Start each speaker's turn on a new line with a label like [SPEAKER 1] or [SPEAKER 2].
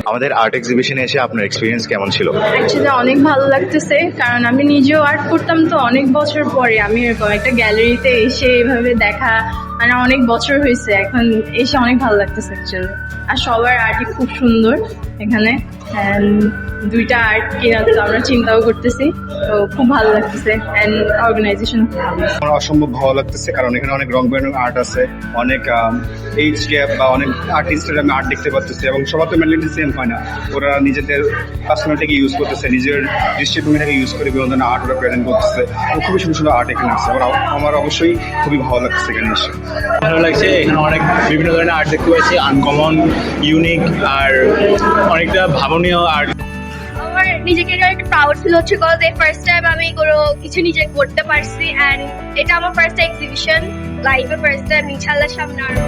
[SPEAKER 1] আমাদের আর্ট এক্সিবিশনে এসে আপনার এক্সপিরিয়েন্স কেমন ছিল?
[SPEAKER 2] অ্যাকচুয়ালি অনেক ভালো লাগতেছে, কারণ আমি নিজেও আর্ট করতাম, তো অনেক বছর পরে আমি এরকম একটা গ্যালারিতে এসে এভাবে দেখা, মানে অনেক বছর হয়েছে, এখন এসে অনেক ভালো লাগতেছে অ্যাকচুয়ালি। আর সবার আর্টই খুব সুন্দর এখানে, and দুইটা আর্ট কেনার তো আমরা চিন্তাও করতেছি, তো খুব ভালো লাগতেছে, অ্যান্ড অর্গানাইজেশন খুব ভালো।
[SPEAKER 3] আমার অসম্ভব ভালো লাগতেছে, কারণ এখানে অনেক রং বেরঙের আর্ট আছে, অনেক এইজ গ্যাপ বা অনেক আর্টিস্টের আমি আর্ট দেখতে পাচ্ছি, এবং সবার তো মেন্টালিটি সেম হয় না। ওরা নিজেদের পার্সোনালিটিকে ইউজ করতেছে, নিজের দৃষ্টিভঙ্গিটাকে ইউজ করে বিভিন্ন ধরনের আর্ট ওরা প্রেজেন্ট করতেছে। তো খুবই সুন্দর সুন্দর আর্ট এখানে আছে, আমার অবশ্যই খুবই ভালো লাগতেছে এখানে এসে।
[SPEAKER 4] ভালো লাগছে, এখানে অনেক বিভিন্ন ধরনের আর্ট দেখতে পাচ্ছি, আনকমন, ইউনিক আর অনেকটা ভাবনীয় আর্ট।
[SPEAKER 5] আমার নিজেকে নিয়ে একটু প্রাউড ফিল হচ্ছে, বিকজ এই ফার্স্ট টাইম আমি কোনো কিছু নিজে করতে পারছি, অ্যান্ড এটা আমার ফার্স্ট এক্সিবিশন, লাইফে ফার্স্ট টাইম। ইনশাল্লাহ সামনে আরো